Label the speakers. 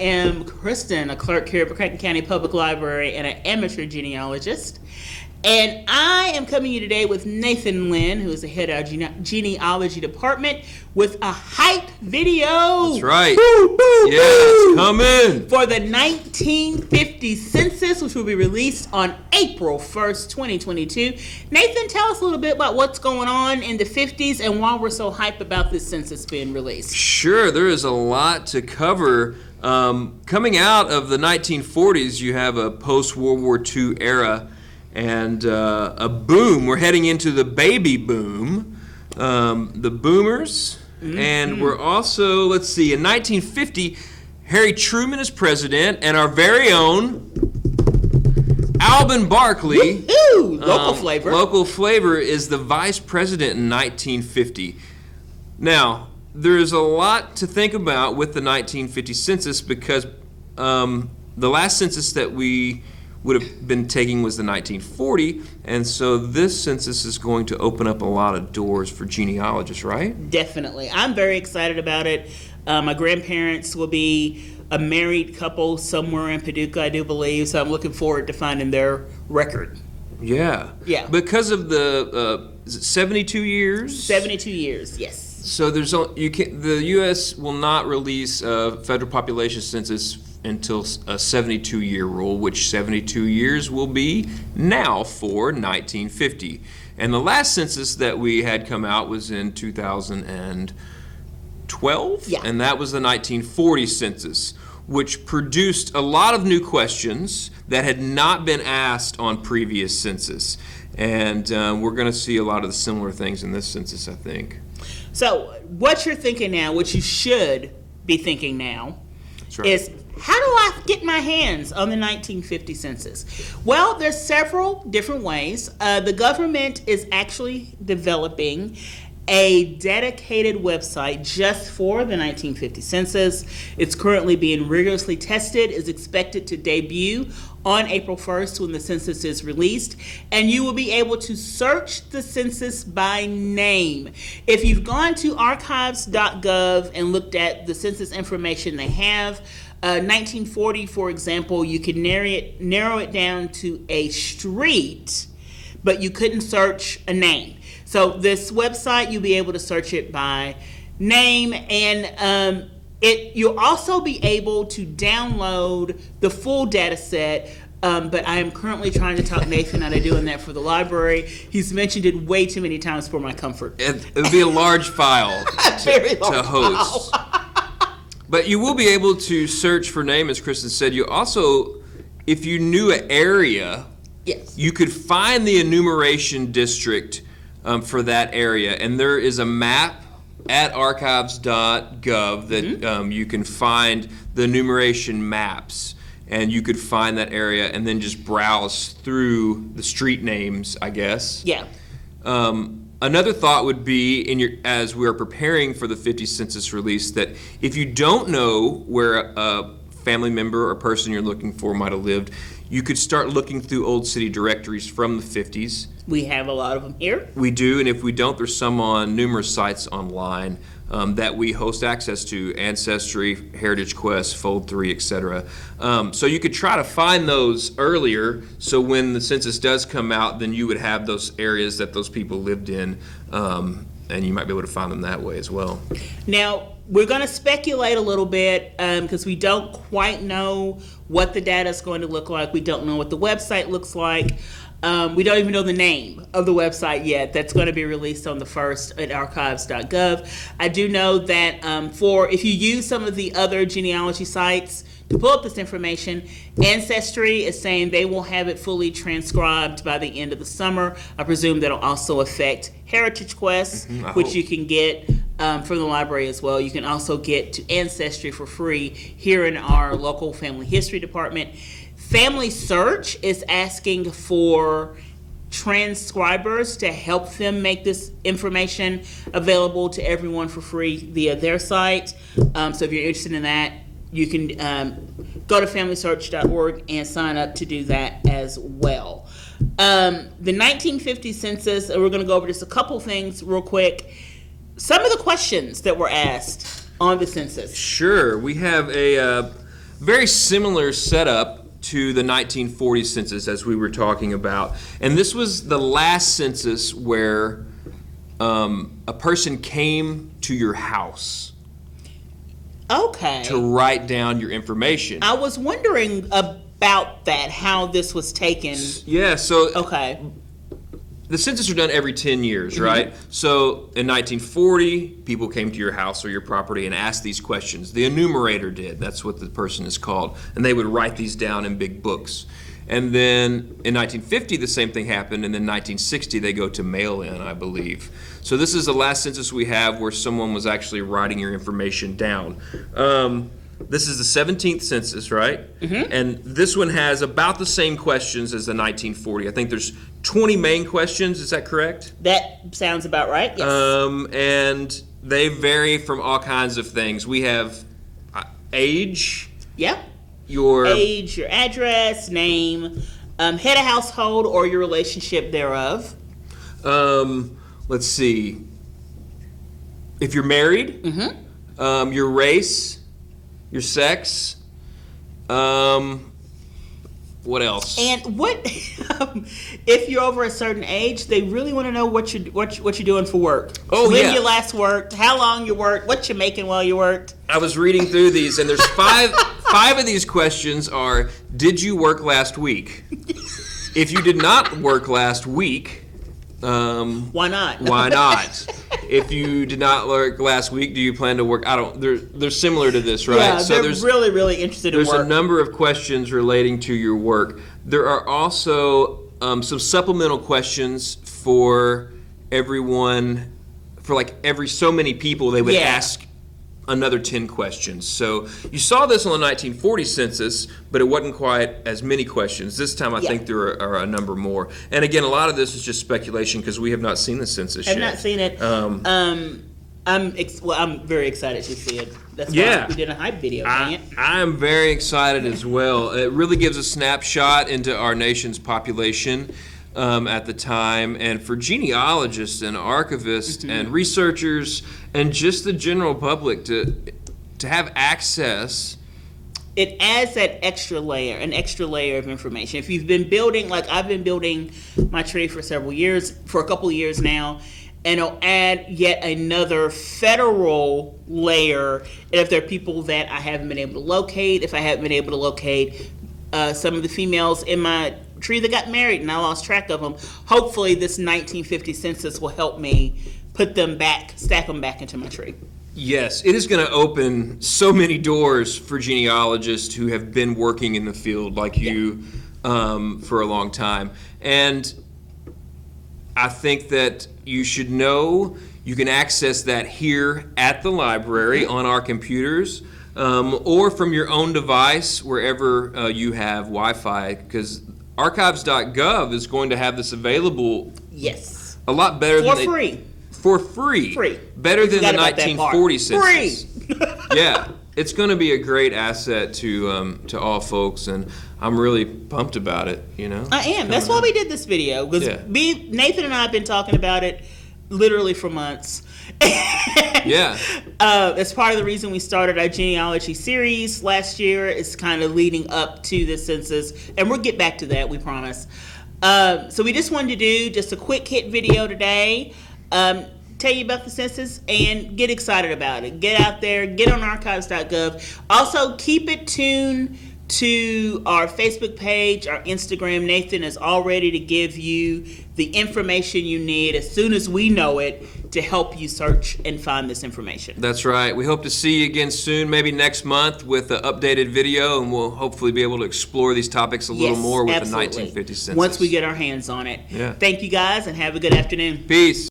Speaker 1: am Kristen, a clerk here at Creighton County Public Library and an amateur genealogist. And I am coming to you today with Nathan Lynn, who is the head of our genealogy department, with a hype video.
Speaker 2: That's right.
Speaker 1: Woo, woo,
Speaker 2: yeah, it's coming.
Speaker 1: For the 1950 census, which will be released on April 1st, 2022. Nathan, tell us a little bit about what's going on in the 50s and why we're so hyped about this census being released.
Speaker 2: Sure, there is a lot to cover. Coming out of the 1940s, you have a post-World War II era and a boom. We're heading into the baby boom, the boomers. Mm-hmm. And we're also, let's see, in 1950, Harry Truman is president, and our very own Alvin Barkley, local flavor, is the vice president in 1950. Now, there's a lot to think about with the 1950 census because the last census that we would have been taking was the 1940, and so this census is going to open up a lot of doors for genealogists, right?
Speaker 1: Definitely. I'm very excited about it. My grandparents will be a married couple somewhere in Paducah, I do believe, so I'm looking forward to finding their record.
Speaker 2: Yeah. Because of the is it 72 years?
Speaker 1: 72 years, yes.
Speaker 2: So the U.S. will not release a federal population census until a 72-year rule, which 72 years will be now for 1950. And the last census that we had come out was in 2012, and that was the 1940 census, which produced a lot of new questions that had not been asked on previous census. And we're going to see a lot of the similar things in this census, I think.
Speaker 1: So what you're thinking now, what you should be thinking now, is how do I get my hands on the 1950 census? Well, there's several different ways. The government is actually developing a dedicated website just for the 1950 census. It's currently being rigorously tested, is expected to debut on April 1st when the census is released, and you will be able to search the census by name. If you've gone to archives.gov and looked at the census information they have, 1940, for example, you can narrow it down to a street, but you couldn't search a name. So this website, you'll be able to search it by name, and you'll also be able to download the full data set, but I am currently trying to talk Nathan out of doing that for the library. He's mentioned it way too many times for my comfort.
Speaker 2: It would be a large file to host. But you will be able to search for name, as Kristen said. You also, if you knew an area,
Speaker 1: yes,
Speaker 2: you could find the enumeration district for that area, and there is a map at archives.gov that you can find the enumeration maps, and you could find that area and then just browse through the street names, I guess.
Speaker 1: Yeah.
Speaker 2: Another thought would be, as we are preparing for the 50 census release, that if you don't know where a family member or person you're looking for might have lived, you could start looking through old city directories from the 50s.
Speaker 1: We have a lot of them here.
Speaker 2: We do, and if we don't, there's some on numerous sites online that we host access to: Ancestry, Heritage Quest, Fold3, etc. So you could try to find those earlier, so when the census does come out, then you would have those areas that those people lived in, and you might be able to find them that way as well.
Speaker 1: Now, we're going to speculate a little bit because we don't quite know what the data is going to look like. We don't know what the website looks like. We don't even know the name of the website yet. That's going to be released on the 1st at archives.gov. I do know that if you use some of the other genealogy sites to pull up this information, Ancestry is saying they will have it fully transcribed by the end of the summer. I presume that'll also affect Heritage Quest, which you can get from the library as well. You can also get to Ancestry for free here in our local family history department. Family Search is asking for transcribers to help them make this information available to everyone for free via their site. So if you're interested in that, you can go to familysearch.org and sign up to do that as well. The 1950 census, we're going to go over just a couple things real quick. Some of the questions that were asked on the census.
Speaker 2: Sure. We have a very similar setup to the 1940 census, as we were talking about. And this was the last census where a person came to your house
Speaker 1: Okay.
Speaker 2: to write down your information.
Speaker 1: I was wondering about that, how this was taken.
Speaker 2: Yeah, so
Speaker 1: Okay.
Speaker 2: the census are done every 10 years, right? So in 1940, people came to your house or your property and asked these questions. The enumerator did. That's what the person is called. And they would write these down in big books. And then in 1950, the same thing happened. And then 1960, they go to mail-in, I believe. So this is the last census we have where someone was actually writing your information down. This is the 17th census, right? And this one has about the same questions as the 1940. I think there's 20 main questions. Is that correct?
Speaker 1: That sounds about right. Yes.
Speaker 2: And they vary from all kinds of things. We have age,
Speaker 1: Yep.
Speaker 2: your
Speaker 1: Age, your address, name, head of household or your relationship thereof.
Speaker 2: let's see, if you're married, your race, your sex, what else?
Speaker 1: And what if you're over a certain age? They really want to know what you're doing for work.
Speaker 2: Oh,
Speaker 1: when
Speaker 2: yeah.
Speaker 1: you last worked, how long you worked, what you're making while you worked.
Speaker 2: I was reading through these, and there's five of these questions are, did you work last week? If you did not work last week,
Speaker 1: why not?
Speaker 2: why not? If you did not work last week, do you plan to work? They're similar to this, right?
Speaker 1: Yeah,
Speaker 2: So
Speaker 1: they're
Speaker 2: there's
Speaker 1: really interested in
Speaker 2: there's
Speaker 1: work.
Speaker 2: a number of questions relating to your work. There are also some supplemental questions for everyone, for like every so many people, they would
Speaker 1: Yeah.
Speaker 2: ask another 10 questions. So you saw this on the 1940 census, but it wasn't quite as many questions. This time I
Speaker 1: Yeah.
Speaker 2: think there are a number more. And again, a lot of this is just speculation because we have not seen the census
Speaker 1: I've
Speaker 2: yet.
Speaker 1: not seen it. I'm very excited to see it. That's why
Speaker 2: Yeah.
Speaker 1: we did a hype video. Dang it.
Speaker 2: I am very excited as well. It really gives a snapshot into our nation's population at the time, and for genealogists and archivists and researchers and just the general public to have access.
Speaker 1: It adds that extra layer, an extra layer of information. If you've been building, like I've been building my tree for a couple of years now, and it'll add yet another federal layer. And if there are people that I haven't been able to locate, if I haven't been able to locate some of the females in my tree that got married and I lost track of them, hopefully this 1950 census will help me put them back, stack them back into my tree.
Speaker 2: Yes, it is going to open so many doors for genealogists who have been working in the field like you for a long time. And I think that you should know you can access that here at the library on our computers, or from your own device wherever you have Wi-Fi, because archives.gov is going to have this available
Speaker 1: Yes.
Speaker 2: a lot better
Speaker 1: For
Speaker 2: than
Speaker 1: free.
Speaker 2: For free.
Speaker 1: Free.
Speaker 2: Better than the
Speaker 1: Forgot about that part.
Speaker 2: 1940 census.
Speaker 1: Free.
Speaker 2: Yeah, it's going to be a great asset to all folks, and I'm really pumped about it. You know,
Speaker 1: I am. That's why we did this video, because
Speaker 2: Yeah.
Speaker 1: Nathan and I have been talking about it literally for months.
Speaker 2: Yeah.
Speaker 1: That's part of the reason we started our genealogy series last year. It's kind of leading up to the census, and we'll get back to that, we promise. So we just wanted to do just a quick hit video today. Tell you about the census and get excited about it. Get out there, get on archives.gov. Also, keep it tuned to our Facebook page, our Instagram. Nathan is all ready to give you the information you need as soon as we know it to help you search and find this information.
Speaker 2: That's right. We hope to see you again soon, maybe next month with an updated video, and we'll hopefully be able to explore these topics a little more with
Speaker 1: absolutely.
Speaker 2: the 1950 census.
Speaker 1: Once we get our hands on it.
Speaker 2: Yeah.
Speaker 1: Thank you guys and have a good afternoon.
Speaker 2: Peace.